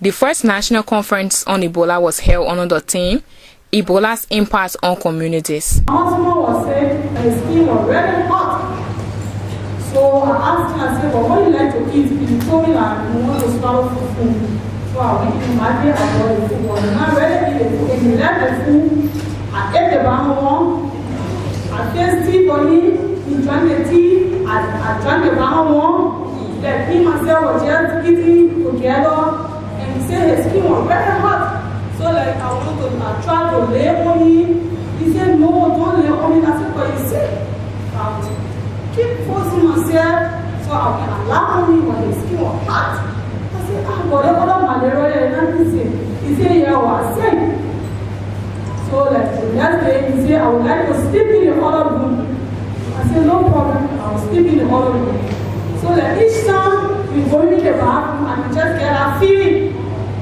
The first national conference on Ebola was held under the theme, Ebola's Impact on Communities. My husband was saying his skin was very hot. So I asked him, I said, well, what do you like to eat? He told me that he wants to swallow food. So I went to my day, I bought the food. When I ready to eat the food, he left the food. I ate the banana. I faced tea for him. He drank the tea. I drank the banana. Like him and myself were just eating together. And he said his skin was very hot. So like I tried to lay on him. He said, no, don't lay on me. I said, but you see, keep forcing myself so I can allow me when his skin was hot. I said, whatever malaria and everything. He said, yeah, I said. So like the next day, he said, I would like to sleep in the other room. I said, no problem, I will sleep in the other room. So like each time we go in the bathroom and we just get our feeling.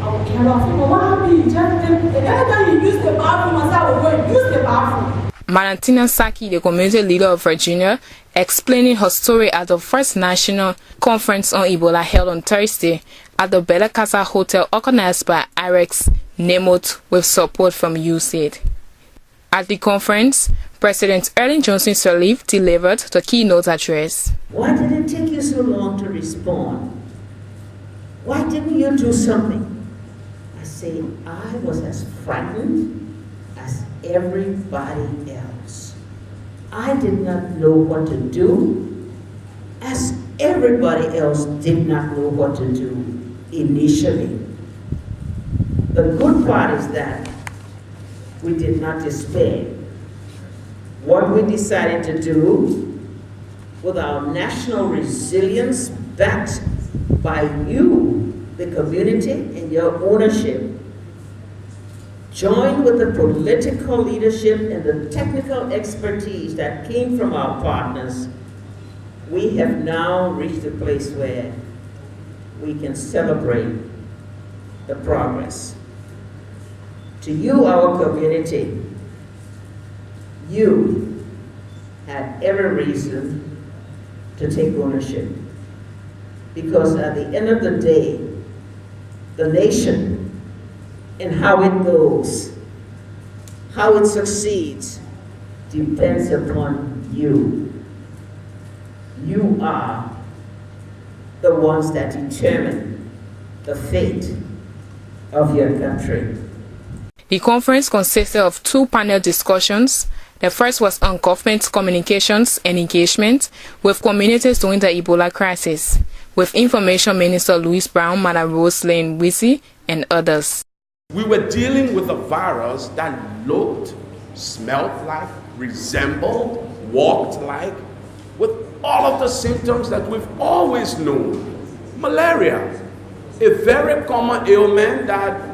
I will get our feeling. But what happened? Every time you use the bathroom, I said, I will go and use the bathroom. Madam Saki, the community leader of Virginia, explaining her story at the first national conference on Ebola held on Thursday at the Bella Casa Hotel organized by IREX NEMOT with support from USAID. At the conference, President Ellen Johnson Sirleaf delivered the keynote address. Why did it take you so long to respond? Why didn't you do something? I say, I was as frightened as everybody else. I did not know what to do, as everybody else did not know what to do initially. The good part is that we did not despair. What we decided to do with our national resilience backed by you, the community, and your ownership, joined with the political leadership and the technical expertise that came from our partners, we have now reached a place where we can celebrate the progress. To you, our community, you had every reason to take ownership. Because at the end of the day, the nation and how it goes, how it succeeds, depends upon you. You are the ones that determine the fate of your country. The conference consisted of two panel discussions. The first was on government communications and engagement with communities during the Ebola crisis, with Information Minister Louise Brown, Madam Roselyn Wisi, and others. We were dealing with a virus that looked, smelled like, resembled, walked like, with all of the symptoms that we've always known. Malaria, a very common ailment that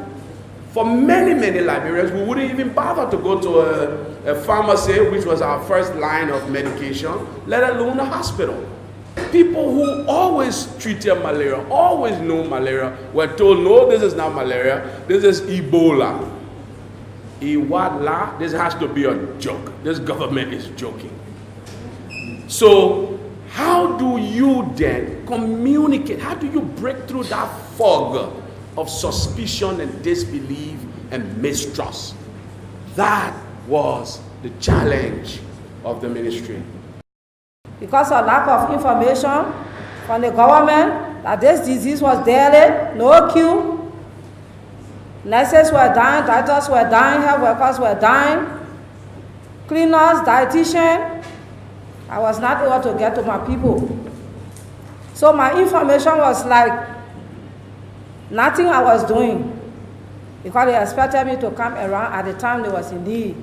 for many, many Liberians, we wouldn't even bother to go to a pharmacy, which was our first line of medication, let alone a hospital. People who always treated malaria, always know malaria, were told, no, this is not malaria, this is Ebola. Ebola, this has to be a joke. This government is joking. So how do you then communicate? How do you break through that fog of suspicion and disbelief and mistrust? That was the challenge of the ministry. Because of lack of information from the government that this disease was deadly, no cure. Nurses were dying, doctors were dying, health workers were dying, cleaners, dietitians. I was not able to get to my people. So my information was like nothing I was doing, because they expected me to come around at the time they was in need,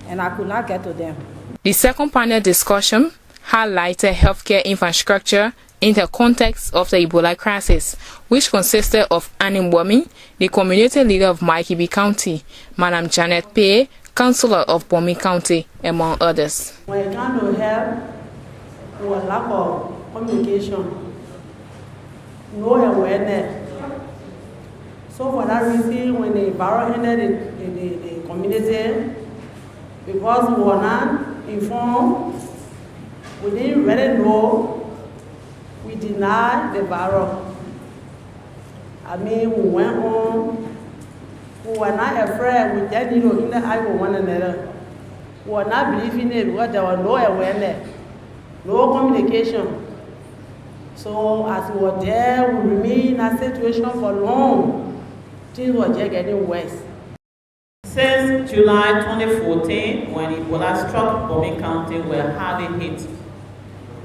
and I could not get to them. The second panel discussion highlighted healthcare infrastructure in the context of the Ebola crisis, which consisted of Annie Mwami, the community leader of Maikibi County, Madam Janet Pay, councillor of Bomi County, among others. When it comes to health, there was lack of communication, no awareness. So for that reason, when the virus entered the community, because we were not informed, we didn't really know, we denied the virus. I mean, we went on. We were not afraid. We just need to in the eye with one another. We were not believing it because there was no awareness, no communication. So as we were there, we remained in that situation for long. Things were just getting worse. Since July 2014, when Ebola struck Bomi County, we were hardly hit.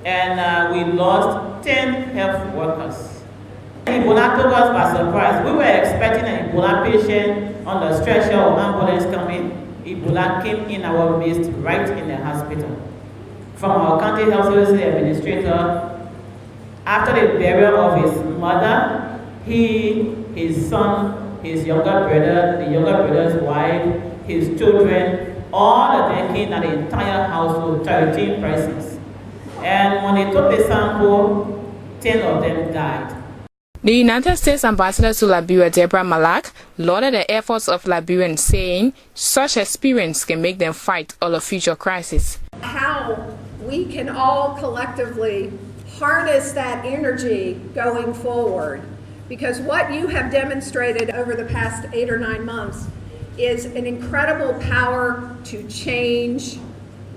And we lost 10 health workers. Ebola took us by surprise. We were expecting an Ebola patient on the stretcher or ambulance coming. Ebola came in our midst right in the hospital. From our county health service administrator, after the burial of his mother, he, his son, his younger brother, the younger brother's wife, his children, all of them came at the entire household, 13 persons. And when they took the sample, 10 of them died. The United States Ambassador to Liberia, Deborah Malak, lauded the efforts of Liberians, saying such experience can make them fight all of future crises. How we can all collectively harness that energy going forward, because what you have demonstrated over the past 8 or 9 months is an incredible power to change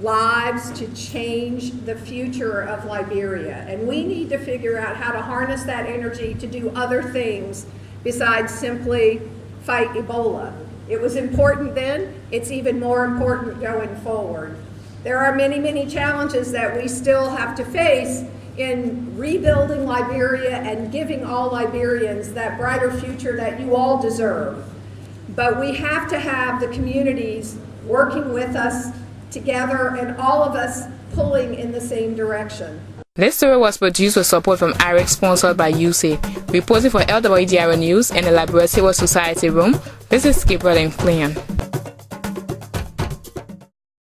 lives, to change the future of Liberia. And we need to figure out how to harness that energy to do other things besides simply fight Ebola. It was important then, it's even more important going forward. There are many, many challenges that we still have to face in rebuilding Liberia and giving all Liberians that brighter future that you all deserve. But we have to have the communities working with us together and all of us pulling in the same direction. This story was produced with support from IREX, sponsored by UC. Reporting for LWDRO News and the Liberia Civil Society Room, this is Gabriel Mclean.